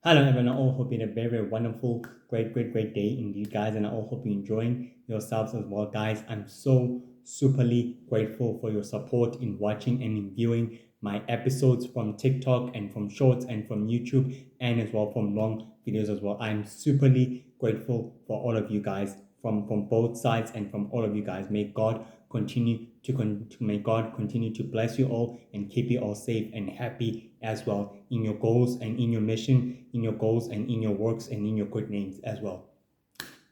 Hello everyone, I all hope you had a very wonderful, great day indeed, guys, and I all hope you're enjoying yourselves as well, guys. I'm so superly grateful for your support in watching and in viewing my episodes from TikTok and from Shorts and from YouTube and as well from long videos as well. I'm superly grateful for all of you guys from both sides and from all of you guys. May God continue may God continue to bless you all and keep you all safe and happy as well in your goals and in your mission, in your goals and in your works and in your good names as well.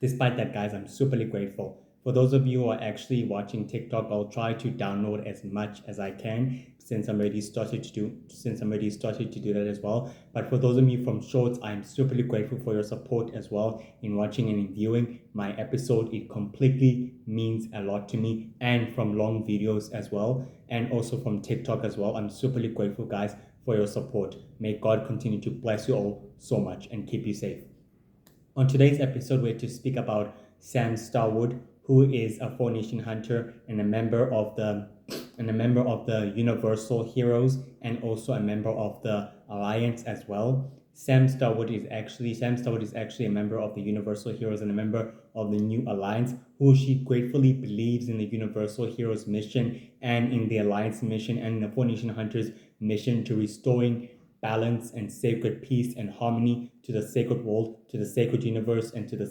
Despite that, guys, I'm superly grateful. For those of you who are actually watching TikTok, I'll try to download as much as I can since I'm already started to do that as well. But for those of you from Shorts, I'm superly grateful for your support as well in watching and in viewing my episode. It completely means a lot to me, and from long videos as well, and also from TikTok as well. I'm superly grateful, guys, for your support. May God continue to bless you all so much and keep you safe. On today's episode, we're to speak about Sam Starwood, who is a Four Nation hunter and a member of the Universal Heroes and also a member of the Alliance as well. Sam Starwood is actually a member of the Universal Heroes and a member of the New Alliance, who she gratefully believes in the Universal Heroes mission and in the Alliance mission and in the Four Nation Hunters mission to restoring balance and sacred peace and harmony to the sacred world, to the sacred universe, and to the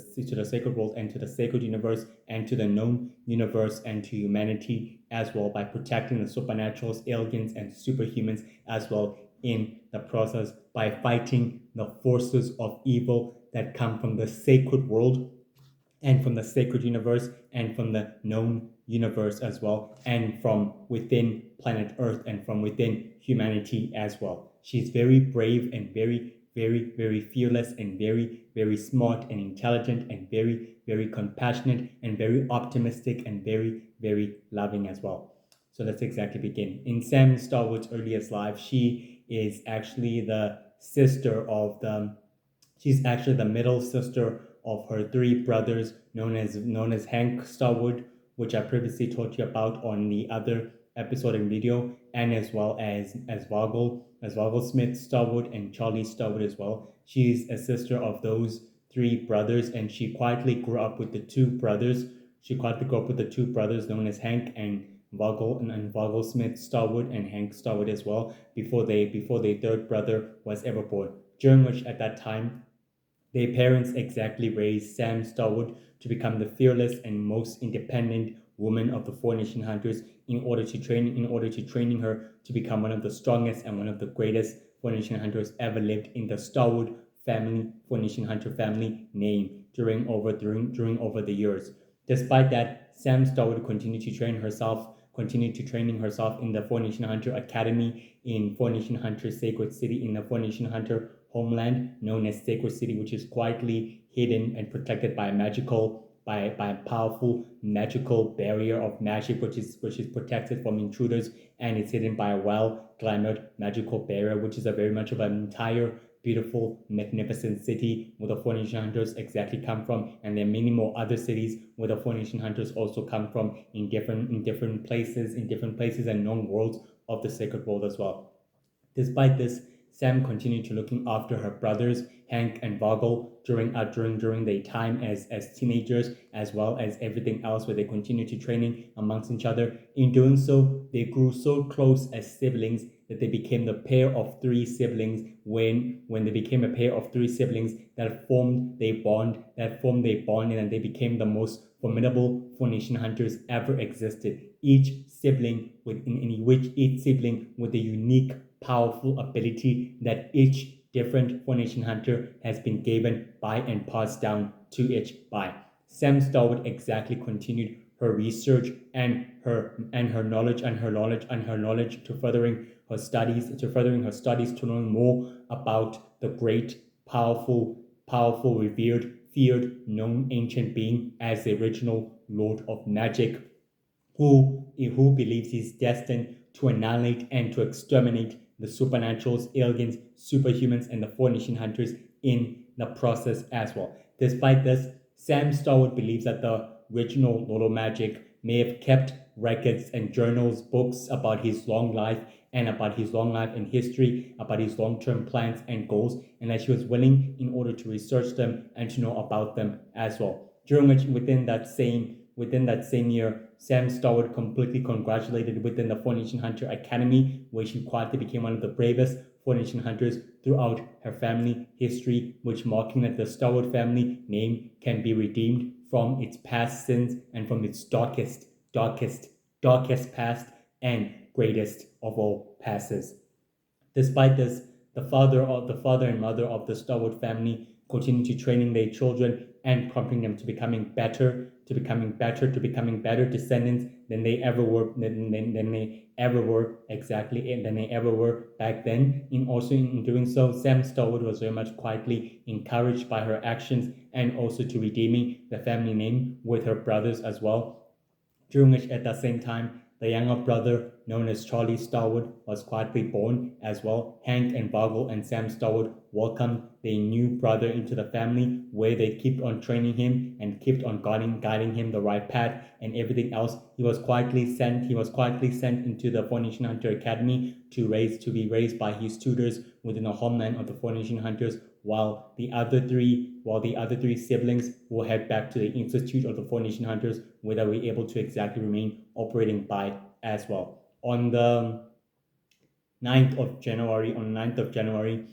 sacred world, and to the sacred universe, and to the known universe, and to humanity as well, by protecting the supernaturals, aliens, and superhumans as well in the process, by fighting the forces of evil that come from the sacred world and from the sacred universe and from the known universe as well, and from within planet Earth and from within humanity as well. She's very brave and very fearless and very smart and intelligent and very compassionate and very optimistic and very loving as well. So let's exactly begin. In Sam Starwood's earliest life, she's actually the middle sister of her three brothers, known as Hank Starwood, which I previously told you about on the other episode and video, and as well as Vogel Smith Starwood and Charlie Starwood as well. She's a sister of those three brothers, and she quietly grew up with the two brothers. She quietly grew up with the two brothers known as Hank and Vogel Smith Starwood and Hank Starwood as well before their third brother was ever born. During which at that time their parents exactly raised Sam Starwood to become the fearless and most independent woman of the Four Nation Hunters in order to training her to become one of the strongest and one of the greatest Four Nation Hunters ever lived in the Starwood family, Four Nation Hunter family name during over the years. Despite that, Sam Starwood continued to training herself in the Four Nation Hunter Academy in Four Nation Hunter Sacred City in the Four Nation Hunter homeland known as Sacred City, which is quietly hidden and protected by a powerful magical barrier of magic, which is protected from intruders, and it's hidden by a well glamored magical barrier, which is a very much of an entire beautiful, magnificent city where the Four Nation Hunters exactly come from, and there are many more other cities where the Four Nation Hunters also come from in different places and known worlds of the sacred world as well. Despite this, Sam continued to looking after her brothers, Hank and Vogel, during their time as teenagers, as well as everything else where they continued to training amongst each other. In doing so, they grew so close as siblings that they became the pair of three siblings when they became a pair of three siblings that formed their bond and they became the most formidable Four Nation Hunters ever existed. In which each sibling with a unique powerful ability that each different Four Nation Hunter has been given by and passed down to each by. Sam Starwood exactly continued her research and her knowledge to furthering her studies to learn more about the great, powerful, revered, feared, known ancient being as the original Lord of Magic, who believes he's destined to annihilate and to exterminate the supernaturals, aliens, superhumans, and the Four Nation Hunters in the process as well. Despite this, Sam Starwood believes that the original Lord of Magic may have kept records and journals, books about his long life and about his long life and history, about his long-term plans and goals, and that she was willing in order to research them and to know about them as well. During which within that same year, Sam Starwood completely congratulated within the Four Nation Hunter Academy, where she quietly became one of the bravest Four Nation Hunters throughout her family history, which marking that the Starwood family name can be redeemed from its past sins and from its darkest past and greatest of all passes. Despite this, the father and mother of the Starwood family continue to training their children and prompting them to becoming better, to becoming better descendants than they ever were, than they ever were exactly, and than they ever were back then. In doing so, Sam Starwood was very much quietly encouraged by her actions and also to redeeming the family name with her brothers as well, during which at the same time the younger brother, known as Charlie Starwood, was quietly born as well. Hank and Vargle and Sam Starwood welcomed their new brother into the family, where they kept on training him and kept on guiding him the right path and everything else. He was quietly sent into the Four Nation Hunter Academy to be raised by his tutors within the homeland of the Four Nation Hunters, while the other three siblings will head back to the Institute of the Four Nation Hunters, where they were able to exactly remain operating by as well. On the 9th of January,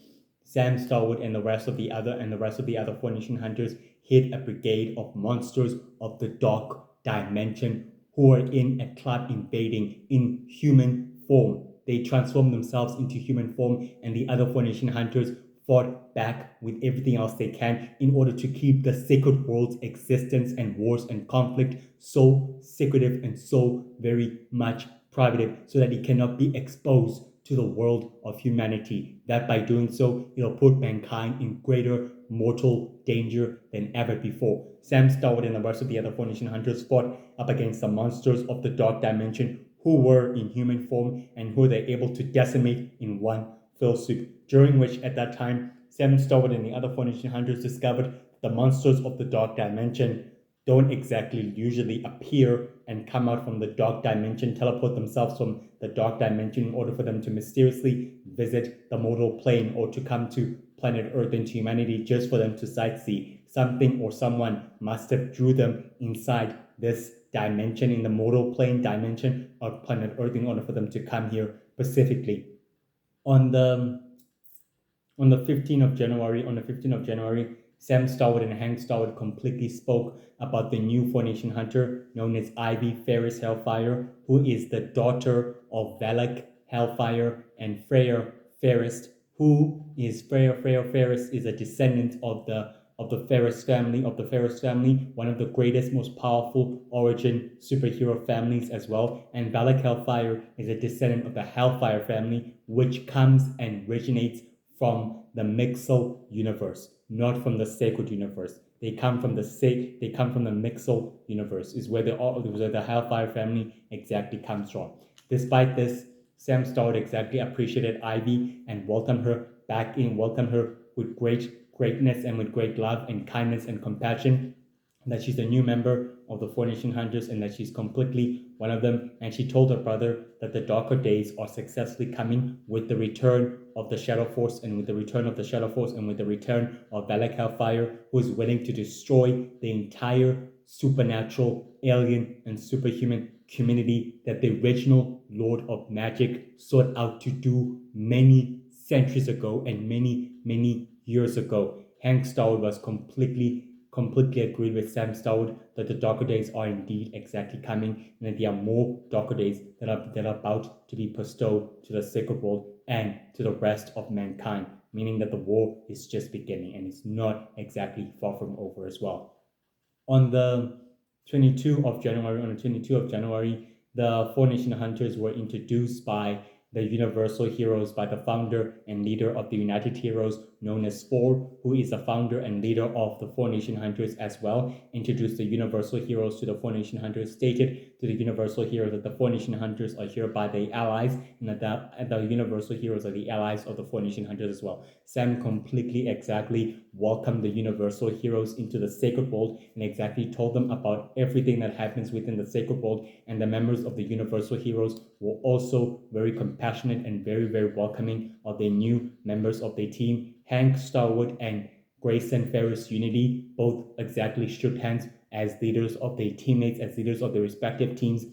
Sam Starwood and the rest of the other Four Nation Hunters hit a brigade of monsters of the dark dimension who were in a club invading in human form. They transformed themselves into human form, and the other Four Nation Hunters fought back with everything else they can in order to keep the sacred world's existence and wars and conflict so secretive and so very much private, so that it cannot be exposed to the world of humanity. That by doing so, it'll put mankind in greater mortal danger than ever before. Sam Starwood and the rest of the other Four Nation Hunters fought up against the monsters of the dark dimension who were in human form and who they're able to decimate in one fell swoop. During which, at that time, Sam Starwood and the other Four Nation Hunters discovered the monsters of the dark dimension don't exactly usually appear and come out from the dark dimension, teleport themselves from the dark dimension in order for them to mysteriously visit the mortal plane or to come to planet Earth and to humanity just for them to sightsee. Something or someone must have drew them inside this dimension, in the mortal plane dimension of planet Earth, in order for them to come here specifically. On the 15th of January, Sam Starwood and Hank Starwood completely spoke about the new Four Nation Hunter known as Ivy Ferris Hellfire, who is the daughter of Valak Hellfire and Freya Ferris, who is Freya Ferris is a descendant of the Ferris family, one of the greatest, most powerful origin superhero families as well. And Valak Hellfire is a descendant of the Hellfire family, which comes and originates from the Mixel universe, not from the sacred universe. They come from the Mixel universe, is where the Hellfire family exactly comes from. Despite this, Sam Starwood exactly appreciated Ivy and welcomed her with greatness and with great love and kindness and compassion, that she's a new member of the Four Nation Hunters and that she's completely one of them. And she told her brother that the darker days are successfully coming with the return of the Shadow Force, and with the return of Valak Hellfire, who is willing to destroy the entire supernatural, alien, and superhuman community that the original Lord of Magic sought out to do many centuries ago and many years ago. Hank Starwood was completely agreed with Sam Starwood that the darker days are indeed exactly coming, and that there are more darker days that are about to be bestowed to the sacred world and to the rest of mankind, meaning that the war is just beginning and it's not exactly far from over as well. On the 22nd of January, the Four Nation Hunters were introduced by the Universal Heroes, by the founder and leader of the United Heroes, known as Spore, who is the founder and leader of the Four Nation Hunters as well, introduced the Universal Heroes to the Four Nation Hunters, stated to the Universal Heroes that the Four Nation Hunters are here by their allies, and that the Universal Heroes are the allies of the Four Nation Hunters as well. Sam completely exactly welcomed the Universal Heroes into the Sacred World and exactly told them about everything that happens within the Sacred World, and the members of the Universal Heroes were also very compassionate and very, very welcoming of their new members of their team. Hank Starwood and Grayson Ferris Unity both exactly shook hands as leaders of their teammates, as leaders of their respective teams,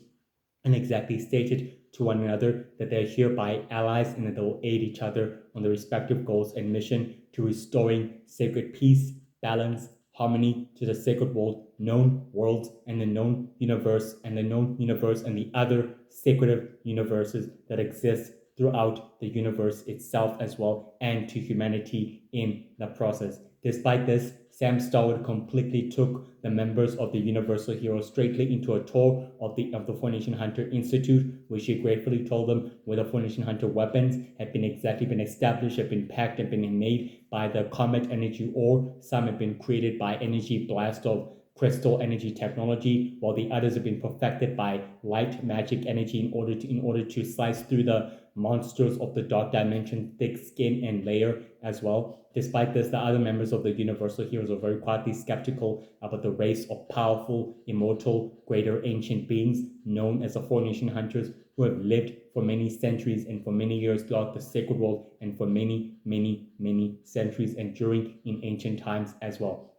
and exactly stated to one another that they're hereby allies and that they will aid each other on their respective goals and mission to restoring sacred peace, balance, harmony to the sacred world, known worlds, and the known universe, and the known universe and the other sacred universes that exist throughout the universe itself as well, and to humanity in the process. Despite this, Sam Starwood completely took the members of the Universal Heroes straightly into a tour of the Four Nation Hunter Institute, which he gratefully told them where the Four Nation Hunter weapons had been established, had been packed, had been made by the Comet Energy ore. Some had been created by Energy Blast of crystal energy technology, while the others have been perfected by light magic energy in order to slice through the monsters of the dark dimension, thick skin and layer as well. Despite this, the other members of the Universal Heroes are very quietly skeptical about the race of powerful, immortal, greater ancient beings known as the Four Nation Hunters, who have lived for many centuries and for many years throughout the sacred world, and for many, many, many centuries enduring in ancient times as well.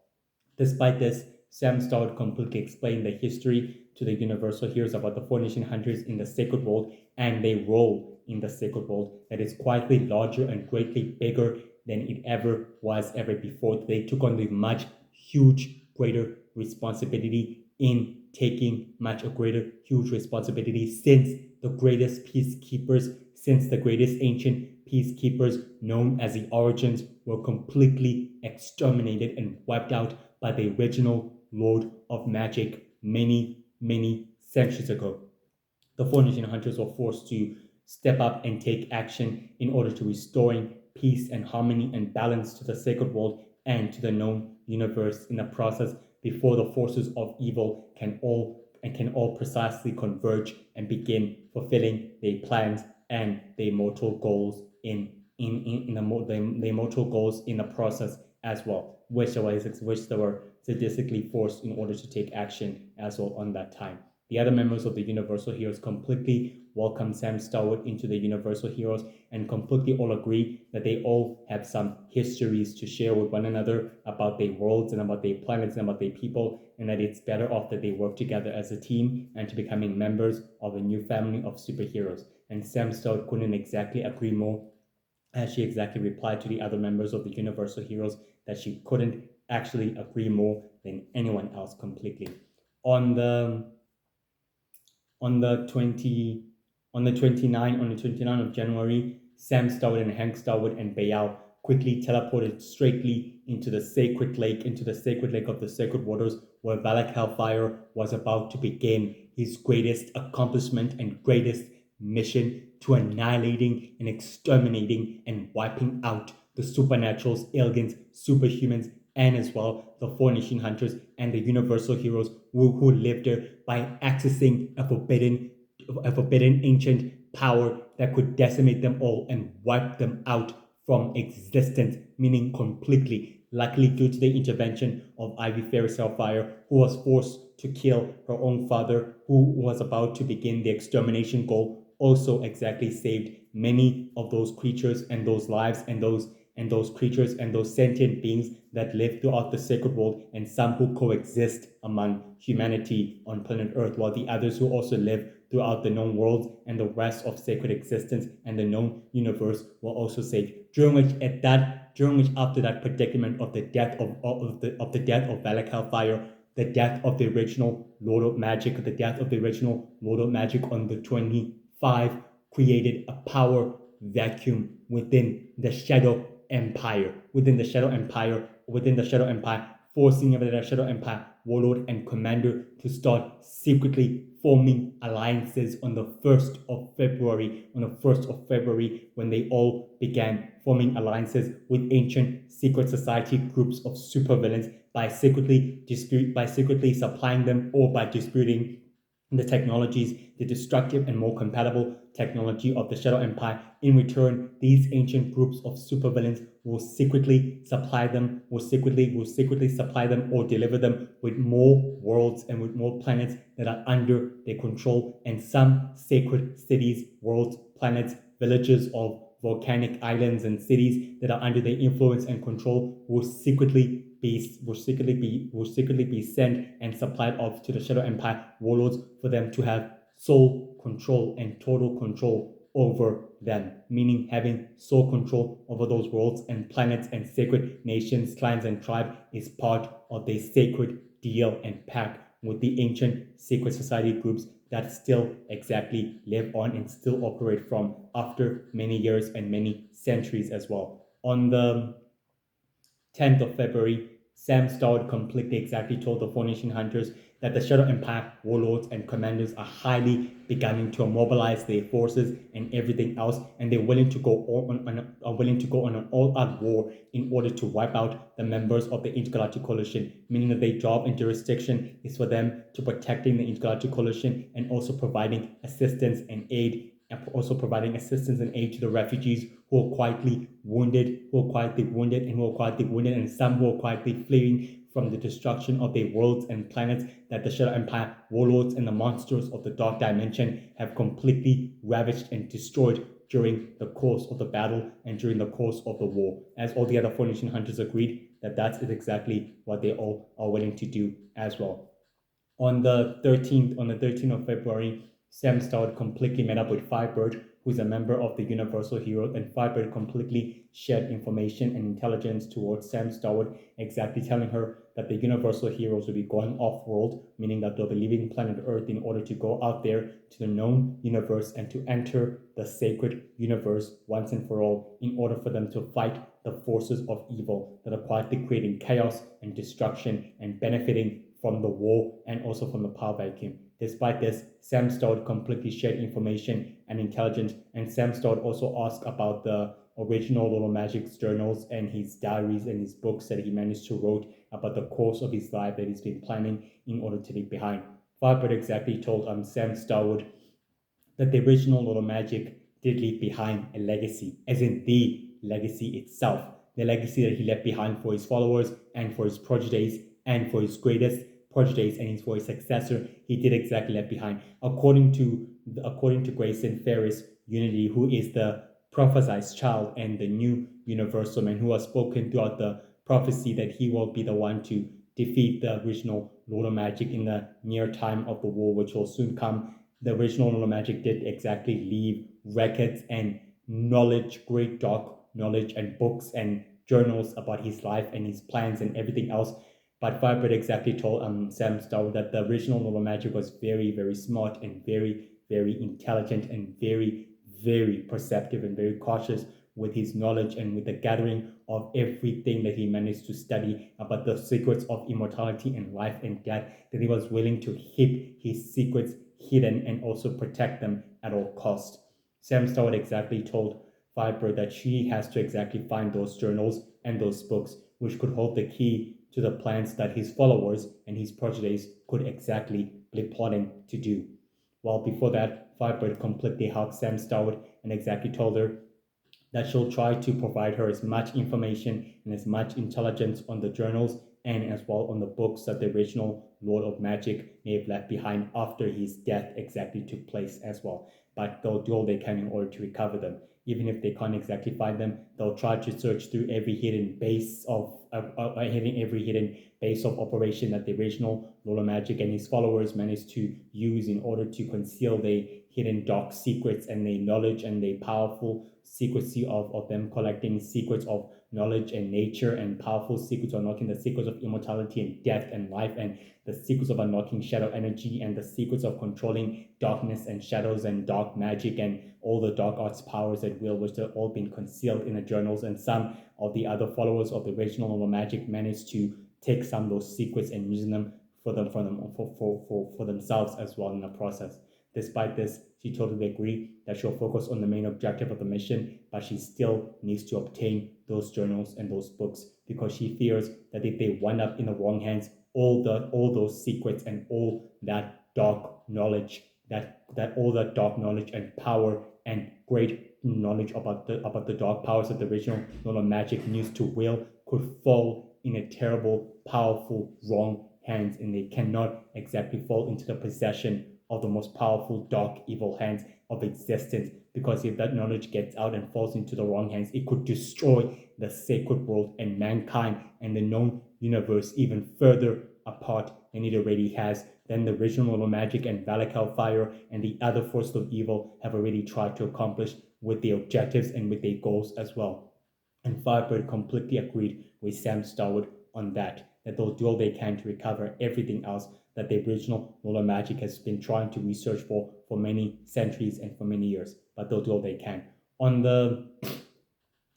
Despite this, Sam Starwood completely explained the history to the Universal Heroes about the Four Nation Hunters in the sacred world and their role in the sacred world that is quietly larger and greatly bigger than it ever was ever before. They took on the much huge greater responsibility in taking much a greater huge responsibility since the greatest peacekeepers, since the greatest ancient peacekeepers known as the Origins were completely exterminated and wiped out by the original Lord of Magic many, many centuries ago. The Four Nation Hunters were forced to step up and take action in order to restoring peace and harmony and balance to the sacred world and to the known universe in the process before the forces of evil can all precisely converge and begin fulfilling their plans and their immortal goals the immortal goals in the process as well, which they were sadistically forced in order to take action as well on that time. The other members of the Universal Heroes completely welcome Sam Starwood into the Universal Heroes and completely all agree that they all have some histories to share with one another about their worlds and about their planets and about their people, and that it's better off that they work together as a team and to becoming members of a new family of superheroes. And Sam Starwood couldn't exactly agree more, as she exactly replied to the other members of the Universal Heroes that she couldn't actually agree more than anyone else completely. On the on the 20 on the 29 of January, Sam Starwood and Hank Starwood and Bayal quickly teleported straightly into the sacred lake of the sacred waters, where Valak Hellfire was about to begin his greatest accomplishment and greatest mission to annihilating and exterminating and wiping out the supernaturals, aliens, superhumans, and as well the Four Nation Hunters and the Universal Heroes who lived there by accessing a forbidden ancient power that could decimate them all and wipe them out from existence, meaning completely. Luckily, due to the intervention of Ivy Ferris Hellfire, who was forced to kill her own father, who was about to begin the extermination goal, also exactly saved many of those creatures and those lives and those creatures and those sentient beings that live throughout the sacred world, and some who coexist among humanity on planet Earth, while the others who also live throughout the known worlds and the rest of sacred existence and the known universe were also saved. During which after that predicament of the death of the death of Valak Hellfire, the death of the original Lord of Magic, on the 25 created a power vacuum within the Shadow Empire, forcing the Shadow Empire warlord and commander to start secretly forming alliances on the 1st of February, when they all began forming alliances with ancient secret society groups of supervillains by secretly supplying them or by disputing the technologies, the destructive and more compatible technology of the Shadow Empire. In return, these ancient groups of supervillains will secretly supply them, or deliver them with more worlds and with more planets that are under their control, and some sacred cities, worlds, planets, villages of volcanic islands and cities that are under their influence and control will secretly be sent and supplied off to the Shadow Empire warlords for them to have sole control and total control over them, meaning having sole control over those worlds and planets and sacred nations, clans, and tribes is part of the sacred deal and pact with the ancient secret society groups that still exactly live on and still operate from after many years and many centuries as well. On the 10th of February, Sam Starwood completely exactly told the Four Nation Hunters that the Shadow Empire warlords and commanders are highly beginning to mobilize their forces and everything else, and they're willing to go on an all-out war in order to wipe out the members of the Intergalactic Coalition, meaning that their job and jurisdiction is for them to protecting the Intergalactic Coalition and also providing assistance and aid to the refugees who are quietly wounded, and some who are quietly fleeing from the destruction of their worlds and planets that the Shadow Empire warlords and the monsters of the Dark Dimension have completely ravaged and destroyed during the course of the battle and during the course of the war. As all the other Four Nation Hunters agreed that is exactly what they all are willing to do as well. On the 13th of February, Sam Stout completely met up with Firebird, who is a member of the Universal Heroes, and Firebird completely shared information and intelligence towards Sam Stout, exactly telling her that the Universal Heroes will be going off-world, meaning that they'll be leaving planet Earth in order to go out there to the known universe and to enter the sacred universe once and for all, in order for them to fight the forces of evil that are quietly creating chaos and destruction and benefiting from the war and also from the power vacuum. Despite this, Sam Stout completely shared information and intelligence, and Sam Stout also asked about the original Little Magic's journals and his diaries and his books that he managed to write about the course of his life that he's been planning in order to leave behind. Firebird exactly told Sam Starwood that the original Little Magic did leave behind a legacy, as in the legacy itself, the legacy that he left behind for his followers and for his proteges and for his greatest proteges and for his successor. He did exactly left behind, according to Grayson Ferris Unity, who is the prophesied child and the new universal man who has spoken throughout the prophecy that he will be the one to defeat the original Lord of Magic in the near time of the war, which will soon come. The original Lord of Magic did exactly leave records and knowledge, great dark knowledge and books and journals about his life and his plans and everything else. But Firebird exactly told Sam Starwood that the original Lord of Magic was very, very smart and very, very intelligent and very, very perceptive and very cautious with his knowledge and with the gathering of everything that he managed to study about the secrets of immortality and life and death, that he was willing to keep his secrets hidden and also protect them at all costs. Sam Starwood exactly told Firebird that she has to exactly find those journals and those books which could hold the key to the plans that his followers and his proteges could exactly be plotting to do. While before that, Firebird completely helped Sam Starwood and exactly told her that she'll try to provide her as much information and as much intelligence on the journals and as well on the books that the original Lord of Magic may have left behind after his death exactly took place as well. But they'll do all they can in order to recover them. Even if they can't exactly find them, they'll try to search through every hidden base of operation that the original Lord of Magic and his followers managed to use in order to conceal their hidden dark secrets and their knowledge and their powerful secrecy of them collecting secrets of knowledge and nature and powerful secrets of unlocking the secrets of immortality and death and life and the secrets of unlocking shadow energy and the secrets of controlling darkness and shadows and dark magic and all the dark arts powers at will, which have all been concealed in the journals. And some of the other followers of the original Magic managed to take some of those secrets and use them for themselves as well in the process. Despite this, she totally agreed that she'll focus on the main objective of the mission, but she still needs to obtain those journals and those books because she fears that if they wind up in the wrong hands, all those secrets and all that dark knowledge, that all that dark knowledge and power and great knowledge about the dark powers of the original Nola magic news to will could fall in a terrible, powerful, wrong hands, and they cannot exactly fall into the possession of the most powerful, dark, evil hands of existence. Because if that knowledge gets out and falls into the wrong hands, it could destroy the sacred world and mankind and the known universe even further apart than it already has. Then the original magic and Valak Hellfire and the other forces of evil have already tried to accomplish with their objectives and with their goals as well. And Firebird completely agreed with Sam Starwood on that they'll do all they can to recover everything else that the original Nola magic has been trying to research for many centuries and for many years. But they'll do all they can. On the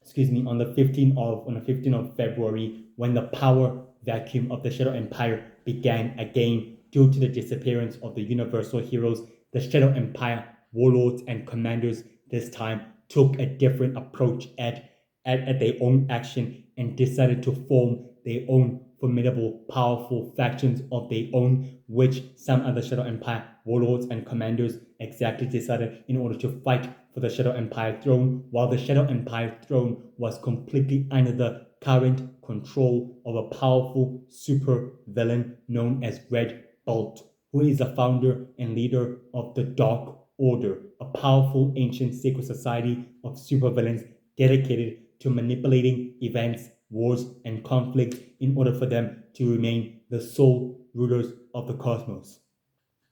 15th of February, when the power vacuum of the Shadow Empire began again due to the disappearance of the Universal heroes, the Shadow Empire warlords and commanders this time took a different approach at their own action and decided to form their own formidable, powerful factions of their own, which some other Shadow Empire warlords and commanders exactly decided in order to fight for the Shadow Empire throne, while the Shadow Empire throne was completely under the current control of a powerful super villain known as Red Bolt, who is the founder and leader of the Dark Order, a powerful ancient secret society of supervillains dedicated to manipulating events, wars, and conflicts in order for them to remain the sole rulers of the cosmos.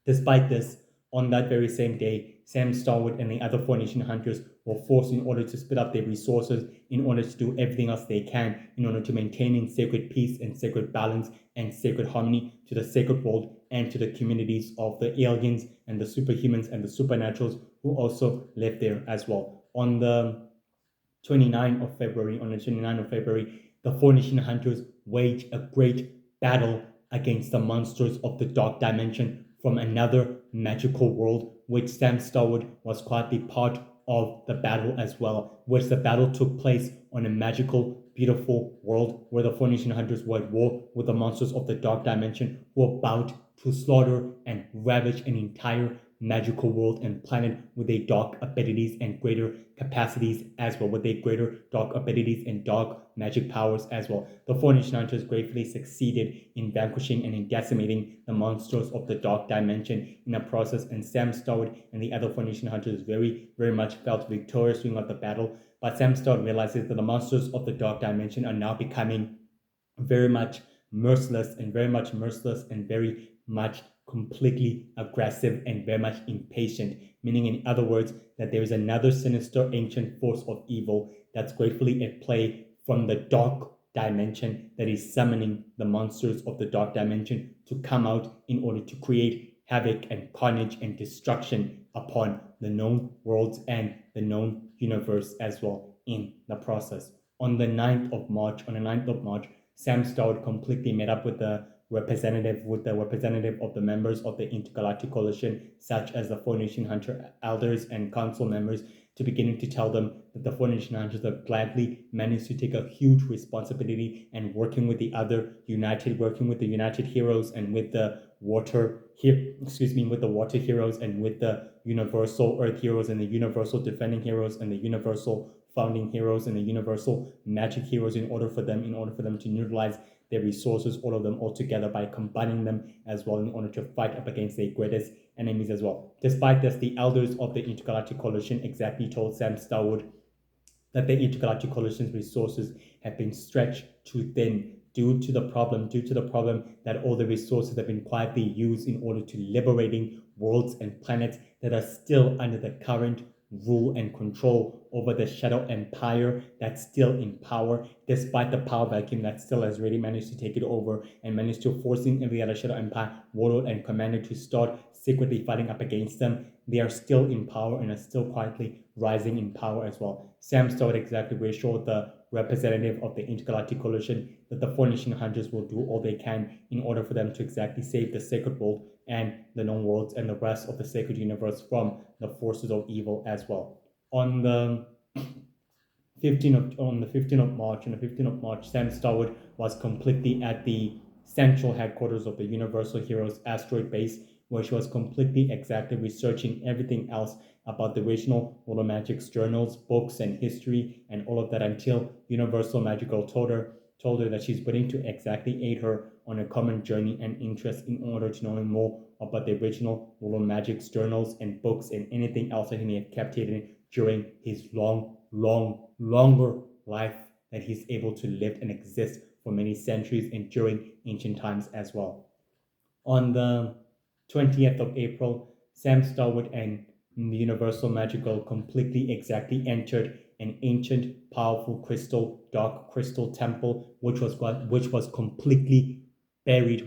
Despite this, on that very same day, Sam Starwood and the other Four Nation hunters were forced in order to split up their resources in order to do everything else they can in order to maintain sacred peace and sacred balance and sacred harmony to the sacred world and to the communities of the aliens and the superhumans and the supernaturals who also live there as well. On the 29th of February, the Four Nation hunters waged a great battle against the monsters of the Dark Dimension from another magical world, which Sam Starwood was quietly part of the battle as well, which the battle took place on a magical, beautiful world where the Four Nation hunters were at war with the monsters of the Dark Dimension who were about to slaughter and ravage an entire magical world and planet with their dark abilities and greater capacities as well, with their greater dark abilities and dark magic powers as well. The Four Nation Hunters gratefully succeeded in vanquishing and in decimating the monsters of the Dark Dimension in a process, and Sam Starwood and the other Four Nation Hunters very, very much felt victorious throughout the battle. But Sam Starwood realizes that the monsters of the Dark Dimension are now becoming very much merciless and very much completely aggressive and very much impatient, meaning in other words that there is another sinister ancient force of evil that's gratefully at play from the dark dimension that is summoning the monsters of the dark dimension to come out in order to create havoc and carnage and destruction upon the known worlds and the known universe as well in the process. On the 9th of March, Sam Starwood completely met up with the representative of the members of the Intergalactic Coalition, such as the Four Nation Hunter elders and council members, to beginning to tell them that the Four Nation Hunters have gladly managed to take a huge responsibility and working with the United Heroes and with the water heroes and with the Universal Earth Heroes and the Universal Defending Heroes and the Universal Founding Heroes and the Universal Magic Heroes in order for them to utilize their resources, all of them all together by combining them as well in order to fight up against their greatest enemies as well. Despite this, the elders of the Intergalactic Coalition exactly told Sam Starwood that the Intergalactic Coalition's resources have been stretched too thin due to the problem that all the resources have been quietly used in order to liberating worlds and planets that are still under the current rule and control over the Shadow Empire that's still in power, despite the power vacuum that still has really managed to take it over and managed to forcing every other Shadow Empire warlord and commander to start secretly fighting up against them. They are still in power and are still quietly rising in power as well. Sam Starwood exactly reassured the representative of the Intergalactic Coalition, that the Four Nation Hunters will do all they can in order for them to exactly save the Sacred World and the known worlds and the rest of the sacred universe from the forces of evil as well. On the 15th of March, Sam Starwood was completely at the central headquarters of the Universal Heroes asteroid base, where she was completely exactly researching everything else about the original World of Magic's journals, books, and history, and all of that until Universal Magical told her that she's willing to exactly aid her on a common journey and interest in order to know more about the original World of Magic's journals and books and anything else that he may have kept hidden during his longer life that he's able to live and exist for many centuries and during ancient times as well. On the 20th of April, Sam Starwood and the Universal Magical completely exactly entered an ancient, powerful dark crystal temple, which was completely buried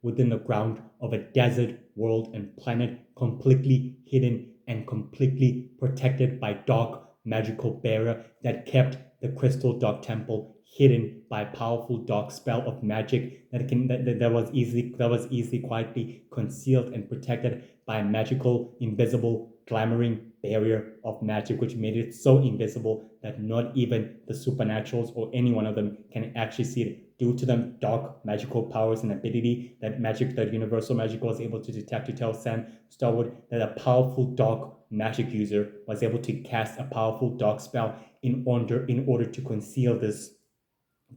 within the ground of a desert world and planet, completely hidden and completely protected by dark magical barrier that kept the crystal dark temple hidden by a powerful dark spell of magic that was easily quietly concealed and protected by a magical invisible glamoring barrier of magic, which made it so invisible that not even the supernaturals or any one of them can actually see it due to them dark magical powers and ability that Universal Magic was able to detect, to tell Sam Starwood that a powerful dark magic user was able to cast a powerful dark spell in order to conceal this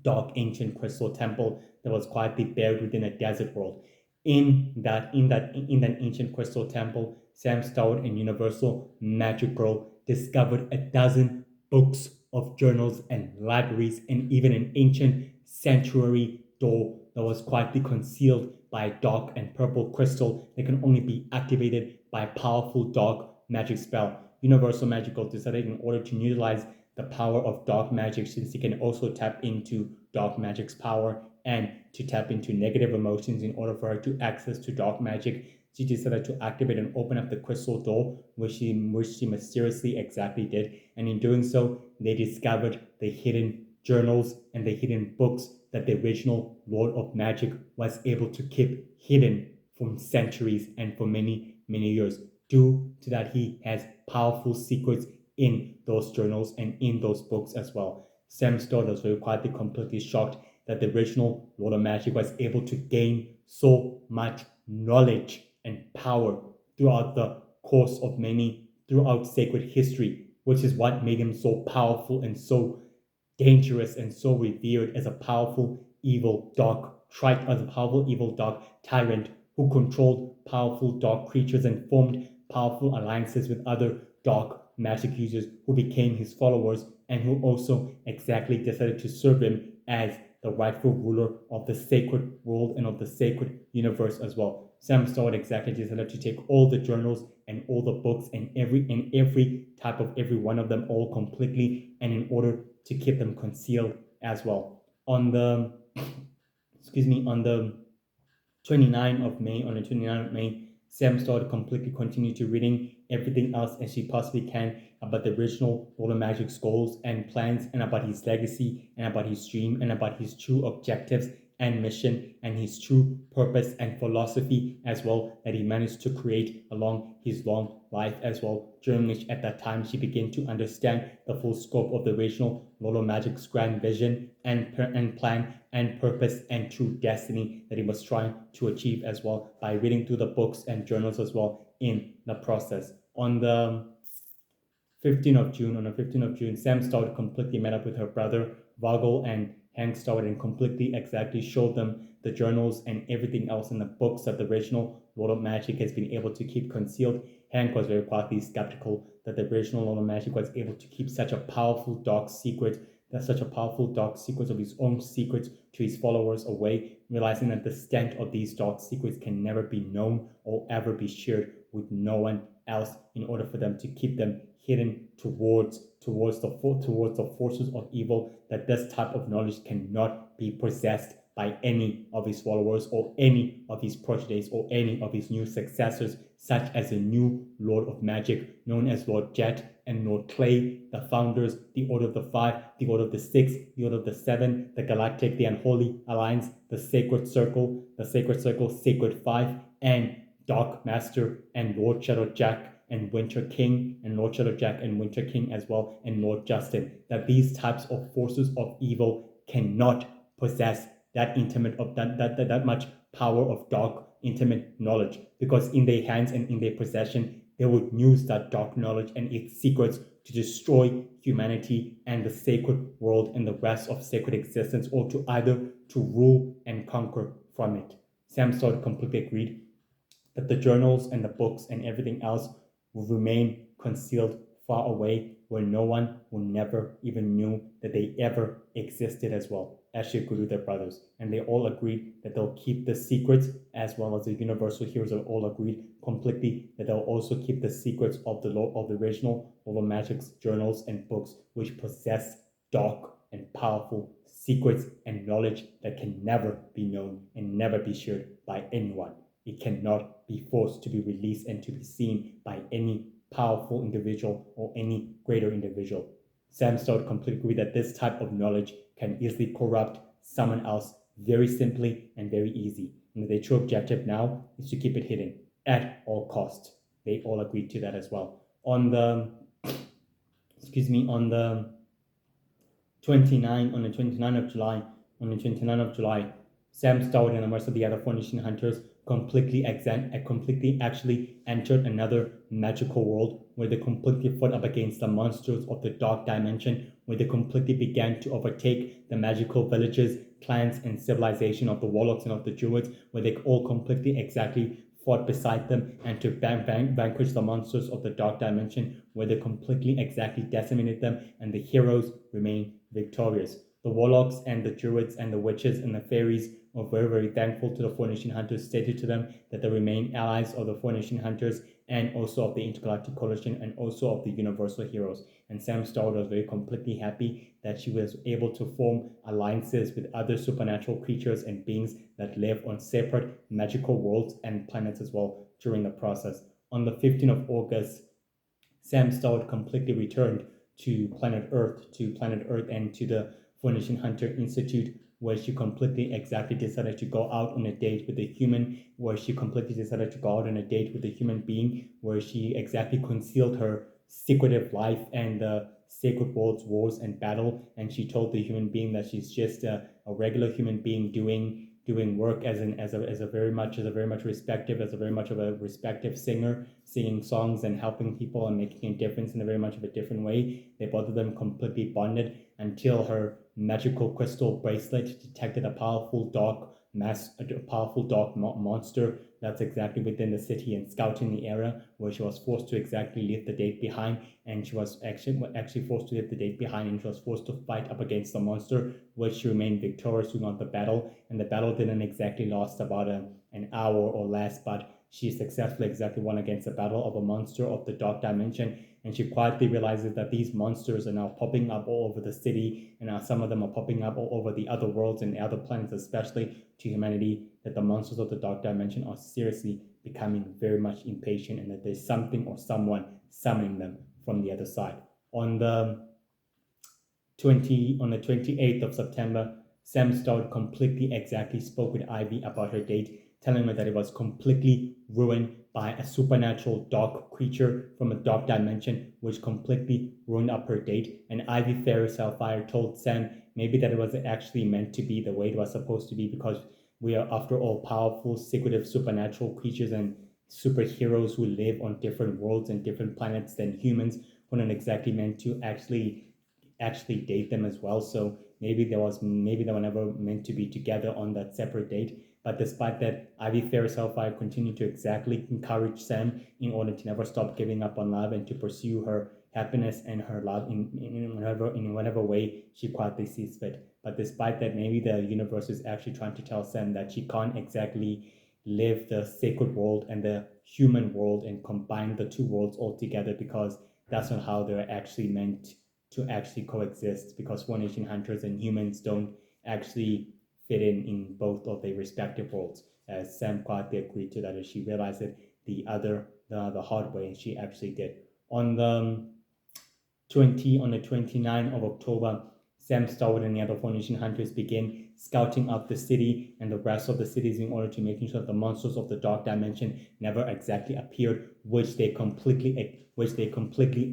dark ancient crystal temple that was quietly buried within a desert world. In that ancient crystal temple, Sam Starwood and Universal Magic Girl discovered a dozen books of journals and libraries, and even an ancient sanctuary door that was quietly concealed by a dark and purple crystal that can only be activated by a powerful dark magic spell. Universal Magical decided, in order to utilize the power of dark magic, since he can also tap into dark magic's power and to tap into negative emotions in order for her to access to dark magic, she decided to activate and open up the crystal door, which she mysteriously exactly did. And in doing so, they discovered the hidden journals and the hidden books that the original Lord of Magic was able to keep hidden for centuries and for many, many years. Due to that, he has powerful secrets in those journals and in those books as well. Sam Starwood was very quietly completely shocked that the original Lord of Magic was able to gain so much knowledge and power throughout sacred history, which is what made him so powerful and so dangerous and so revered as a powerful evil dark tyrant who controlled powerful dark creatures and formed powerful alliances with other dark magic users who became his followers and who also exactly decided to serve him as the rightful ruler of the sacred world and of the sacred universe as well. Sam Starwood exactly decided to take all the journals and all the books and every type of every one of them all completely, and in order to keep them concealed as well. On the 29th of May, Sam Starwood completely continued to reading everything else as she possibly can about the original Roller Magic's goals and plans, and about his legacy, and about his dream, and about his true objectives and mission, and his true purpose and philosophy as well, that he managed to create along his long life as well, during which at that time she began to understand the full scope of the original Roller Magic's grand vision and plan and purpose and true destiny that he was trying to achieve as well, by reading through the books and journals as well in the process. On the 15th of June, Sam Starwood completely met up with her brother Vogel and Hank Starwood and completely exactly showed them the journals and everything else in the books that the original Lord of Magic has been able to keep concealed. Hank was very quietly skeptical that the original Lord of Magic was able to keep such a powerful dark secret, of his own secrets to his followers away, realizing that the extent of these dark secrets can never be known or ever be shared with no one else, in order for them to keep them hidden towards the forces of evil, that this type of knowledge cannot be possessed by any of his followers or any of his proteges or any of his new successors, such as the new Lord of Magic known as Lord Jet and Lord Clay, the founders, the Order of the Five, the Order of the Six, the Order of the Seven, the Galactic, the Unholy Alliance, the Sacred Circle, Sacred Five, and Dark Master and Lord Shadow Jack and Winter King and Lord Shadow Jack and Winter King as well and Lord Justin. That these types of forces of evil cannot possess that intimate of that much power of dark intimate knowledge, because in their hands and in their possession they would use that dark knowledge and its secrets to destroy humanity and the sacred world and the rest of sacred existence, or to either to rule and conquer from it. Sam Stott completely agreed that the journals and the books and everything else will remain concealed far away, where no one will never even knew that they ever existed as well as Shiv Guru, their brothers. And they all agreed that they'll keep the secrets, as well as the universal heroes have all agreed completely that they'll also keep the secrets of the Lord of the original Over Magic's journals and books, which possess dark and powerful secrets and knowledge that can never be known and never be shared by anyone. It cannot be forced to be released and to be seen by any powerful individual or any greater individual. Sam Stott completely agreed that this type of knowledge can easily corrupt someone else very simply and very easy. And their true objective now is to keep it hidden at all cost. They all agreed to that as well. On the 29th of July, Sam Stout and the rest of the other Phoenician hunters completely actually entered another magical world, where they completely fought up against the monsters of the dark dimension, where they completely began to overtake the magical villages, clans, and civilization of the warlocks and of the druids, where they all completely exactly fought beside them and to vanquish the monsters of the dark dimension, where they completely exactly decimated them, and the heroes remain victorious. The warlocks and the druids and the witches and the fairies were very, very thankful to the Four Nation Hunters, stated to them that they remain allies of the Four Nation Hunters and also of the Intergalactic Coalition and also of the Universal Heroes. And Sam Stout was very completely happy that she was able to form alliances with other supernatural creatures and beings that live on separate magical worlds and planets as well during the process. On the 15th of August, Sam Stout completely returned to planet Earth and to the Four Nation Hunter Institute, where she completely exactly decided to go out on a date with a human, where she completely decided to go out on a date with a human being, where she exactly concealed her secretive life and the sacred world's wars and battle, and she told the human being that she's just a regular human being doing work as a very much of a respective singer, singing songs and helping people and making a difference in a very much of a different way. They both of them completely bonded until her magical crystal bracelet detected a powerful dark monster that's exactly within the city and scouting the area, where she was forced to exactly leave the date behind, and she was actually forced to leave the date behind, and she was forced to fight up against the monster, which she remained victorious throughout the battle. And the battle didn't exactly last about an hour or less, but she successfully exactly won against the battle of a monster of the dark dimension. And she quietly realizes that these monsters are now popping up all over the city, and now some of them are popping up all over the other worlds and the other planets, especially to humanity, that the monsters of the dark dimension are seriously becoming very much impatient, and that there's something or someone summoning them from the other side. On the 28th of September, Sam Stout completely exactly spoke with Ivy about her date, telling her that it was completely ruined by a supernatural dark creature from a dark dimension, which completely ruined up her date. And Ivy Ferris Hellfire told Sam maybe that it was actually meant to be the way it was supposed to be, because we are, after all, powerful, secretive, supernatural creatures and superheroes who live on different worlds and different planets than humans, who are not exactly meant to actually date them as well. So maybe they were never meant to be together on that separate date. But despite that, Ivy Ferris Hellfire continued to exactly encourage Sam in order to never stop giving up on love and to pursue her happiness and her love in whatever way she quietly sees fit. But despite that, maybe the universe is actually trying to tell Sam that she can't exactly live the sacred world and the human world and combine the two worlds all together, because that's not how they're actually meant to actually coexist, because Four Nation Hunters and humans don't actually fit in both of their respective worlds. As Sam quietly agreed to that, as she realized it the hard way, and she actually did. On the on the 29th of October, Sam Starwood and the other Foundation hunters begin scouting out the city and the rest of the cities in order to making sure that the monsters of the dark dimension never exactly appeared, which they completely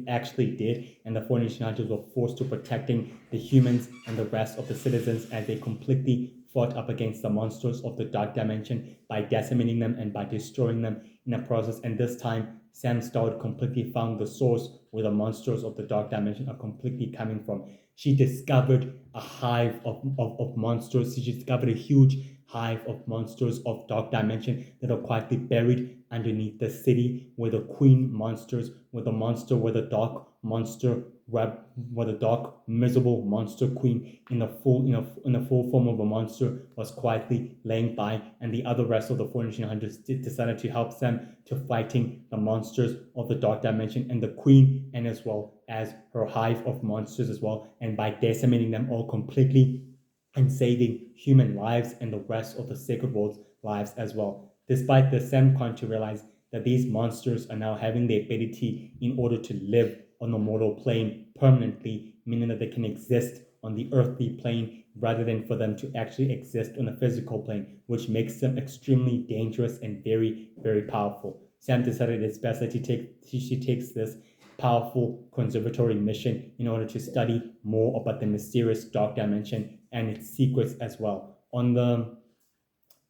actually did, and the Foundation hunters were forced to protecting the humans and the rest of the citizens as they completely fought up against the monsters of the dark dimension by decimating them and by destroying them in the process. And this time, Sam Starwood completely found the source where the monsters of the dark dimension are completely coming from. She discovered a hive of monsters. She discovered a huge hive of monsters of dark dimension that are quietly buried underneath the city, where the queen monsters, where the dark monster where the dark miserable monster queen in the full form of a monster was quietly laying by, and the other rest of the Foundation hunters decided to help them to fighting the monsters of the dark dimension and the queen, and as well as her hive of monsters as well, and by decimating them all completely and saving human lives and the rest of the sacred world's lives as well. Despite this, Sam come to realize that these monsters are now having the ability in order to live on the mortal plane permanently, meaning that they can exist on the earthly plane rather than for them to actually exist on a physical plane, which makes them extremely dangerous and very, very powerful. Sam decided it's best that she takes this powerful conservatory mission in order to study more about the mysterious dark dimension and its secrets as well. On the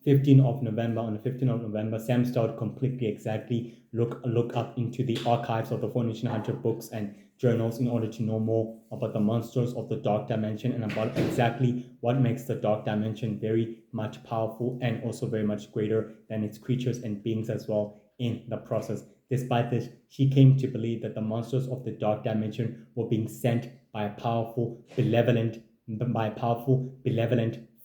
15th of November, Sam Stout completely exactly look up into the archives of the Foundation Hunter books and journals in order to know more about the monsters of the dark dimension and about exactly what makes the dark dimension very much powerful and also very much greater than its creatures and beings as well in the process. Despite this, she came to believe that the monsters of the dark dimension were being sent by a powerful, benevolent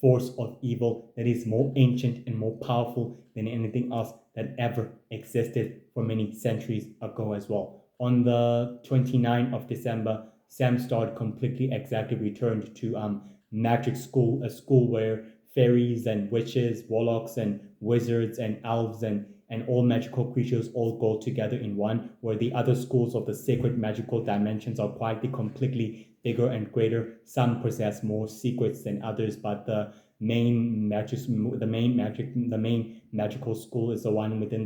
force of evil that is more ancient and more powerful than anything else that ever existed for many centuries ago as well. On the 29th of December, Sam Stodd completely exactly returned to magic school, a school where fairies and witches, warlocks and wizards and elves and all magical creatures all go together in one, where the other schools of the sacred magical dimensions are quietly completely bigger and greater. Some possess more secrets than others, but the main magical school is the one within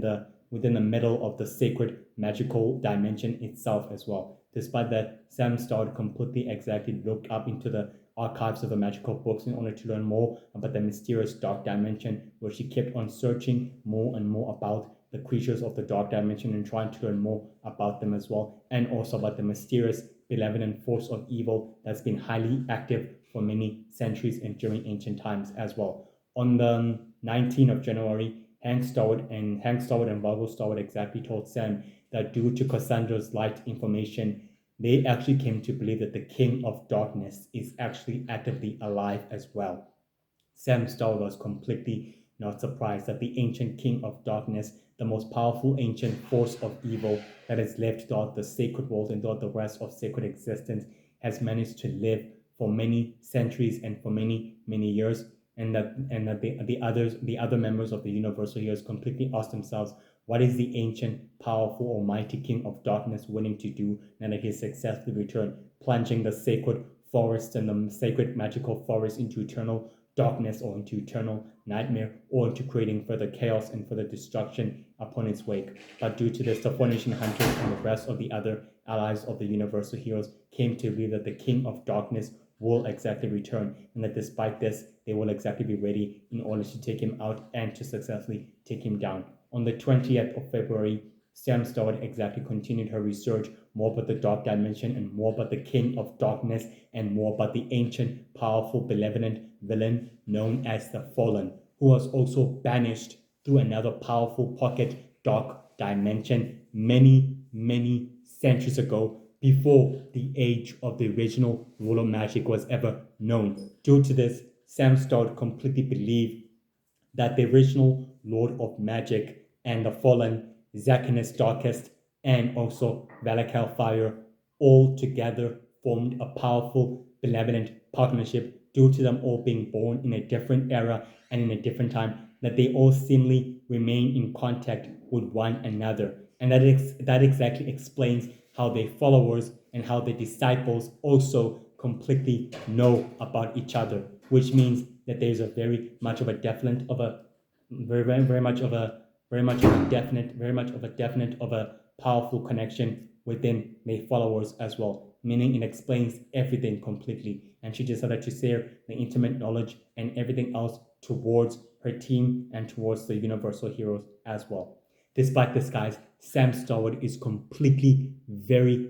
the middle of the sacred magical dimension itself as well. Despite that, Sam started completely exactly looked up into the archives of the magical books in order to learn more about the mysterious dark dimension, where she kept on searching more and more about the creatures of the dark dimension and trying to learn more about them as well, and also about the mysterious benevolent force of evil that's been highly active for many centuries and during ancient times as well. On the 19th of January, Hank Starwood and Vargo Starwood exactly told Sam that due to Cassandra's light information, they actually came to believe that the King of Darkness is actually actively alive as well. Sam Starwood was completely not surprised that the ancient King of Darkness, the most powerful ancient force of evil that has lived throughout the sacred world and throughout the rest of sacred existence, has managed to live for many centuries and for many, many years, and that the other members of the universal heroes completely asked themselves, what is the ancient, powerful, almighty King of Darkness willing to do now that he has successfully returned, plunging the sacred forests and the sacred magical forest into eternal darkness or into eternal nightmare or into creating further chaos and further destruction upon its wake. But due to this, the Foundation Hunters and the rest of the other allies of the Universal Heroes came to believe that the King of Darkness will exactly return, and that despite this, they will exactly be ready in order to take him out and to successfully take him down. On the 20th of February, Sam Starwood exactly continued her research more about the Dark Dimension and more about the King of Darkness and more about the ancient, powerful, benevolent villain known as the Fallen, who was also banished through another powerful pocket dark dimension many, many centuries ago before the age of the original rule of magic was ever known. Due to this, Sam Starwood completely believed that the original Lord of Magic and the fallen Zacchaeus Darkest and also Valakal Fire all together formed a powerful, benevolent partnership due to them all being born in a different era and in a different time, that they all seemingly remain in contact with one another. And that exactly explains how their followers and how their disciples also completely know about each other, which means that there's a very much of a definite of a very much of a definite of a powerful connection within their followers as well, meaning it explains everything completely. And she decided to share the intimate knowledge and everything else towards her team and towards the Universal Heroes as well. Despite this, guys, Sam Starwood is completely very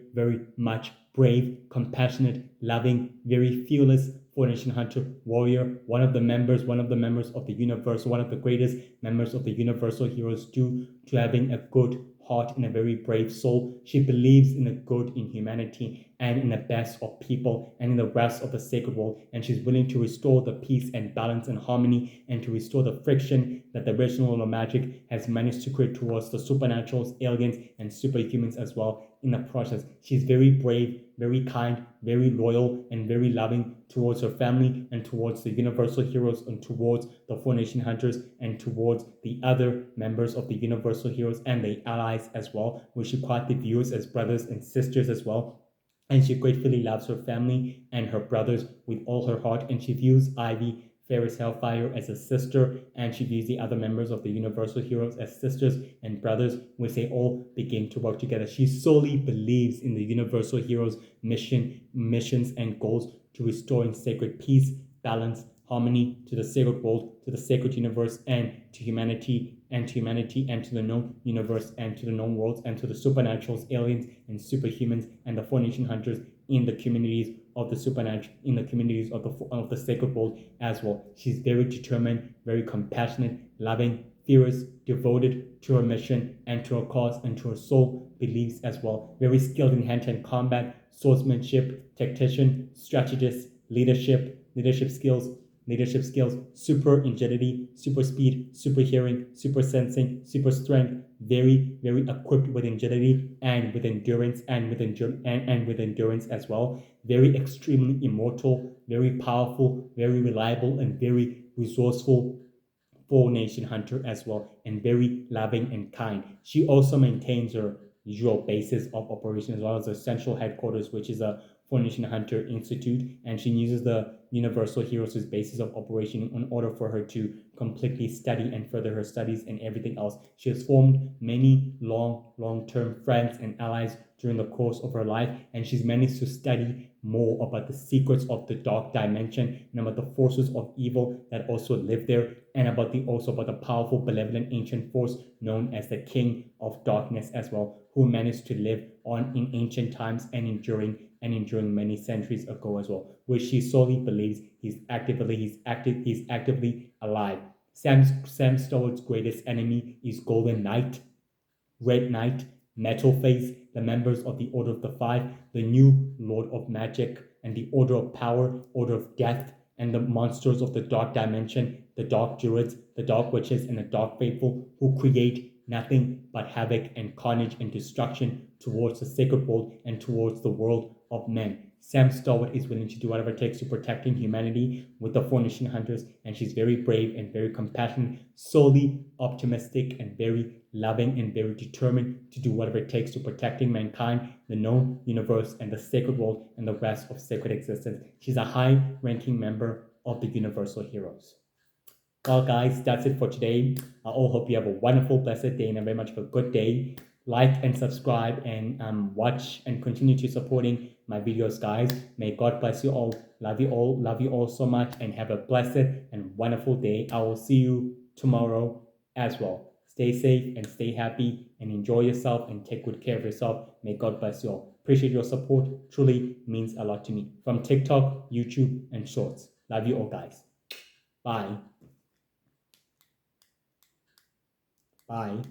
much brave, compassionate, loving, very fearless Nation Hunter warrior, one of the members of the universe, one of the greatest members of the Universal Heroes, due to having a good heart and a very brave soul. She believes in the good in humanity and in the best of people and in the rest of the sacred world, and she's willing to restore the peace and balance and harmony and to restore the friction that the original world of magic has managed to create towards the supernaturals, aliens, and superhumans as well in the process. She's very brave, very kind, very loyal, and very loving towards her family and towards the Universal Heroes and towards the Four Nation Hunters and towards the other members of the Universal Heroes and their allies as well, which she quietly views as brothers and sisters as well. And she gratefully loves her family and her brothers with all her heart, and she views Ivy, Ferris Hellfire, as a sister, and she views the other members of the Universal Heroes as sisters and brothers, which they all begin to work together. She solely believes in the Universal Heroes' missions, and goals to restoring sacred peace, balance, harmony to the sacred world, to the sacred universe, and to humanity, and to the known universe, and to the known worlds, and to the supernaturals, aliens, and superhumans, and the Four Nation Hunters in the communities of the supernatural, in the communities of the sacred world as well. She's very determined, very compassionate, loving, fierce, devoted to her mission and to her cause and to her soul beliefs as well. Very skilled in hand-to-hand combat, swordsmanship, tactician, strategist, leadership skills, super agility, super speed, super hearing, super sensing, super strength, very equipped with agility and with endurance and with endurance as well. Very extremely immortal, very powerful, very reliable, and very resourceful Four Nation Hunter as well, and very loving and kind. She also maintains her usual basis of operation as well as the central headquarters, which is a Four Nation Hunter Institute, and she uses the Universal Heroes as basis of operation in order for her to completely study and further her studies and everything else. She has formed many long-term friends and allies during the course of her life, and she's managed to study more about the secrets of the dark dimension and about the forces of evil that also live there, and about the powerful, benevolent ancient force known as the King of Darkness as well, who managed to live on in ancient times and enduring many centuries ago as well, which she solely believes he's actively alive. Sam Starwood's greatest enemy is Golden Knight, Red Knight, Metal Face, the members of the Order of the Five, the new Lord of Magic, and the Order of Power, Order of Death, and the monsters of the Dark Dimension, the Dark Druids, the Dark Witches, and the Dark Faithful, who create nothing but havoc and carnage and destruction towards the sacred world and towards the world of men. Sam Starwood is willing to do whatever it takes to protecting humanity with the Four Nation Hunters, and she's very brave and very compassionate, solely optimistic, and very loving and very determined to do whatever it takes to protecting mankind, the known universe, and the sacred world, and the rest of sacred existence. She's a high-ranking member of the Universal Heroes. Well, guys, that's it for today. I all hope you have a wonderful, blessed day and a very much of a good day. Like and subscribe and watch and continue to supporting my videos, guys. May God bless you all. Love you all so much, and have a blessed and wonderful day. I will see you tomorrow as well. Stay safe and stay happy and enjoy yourself and take good care of yourself. May God bless you all. Appreciate your support. Truly means a lot to me. From TikTok, YouTube, and Shorts. Love you all, guys. Bye. Bye.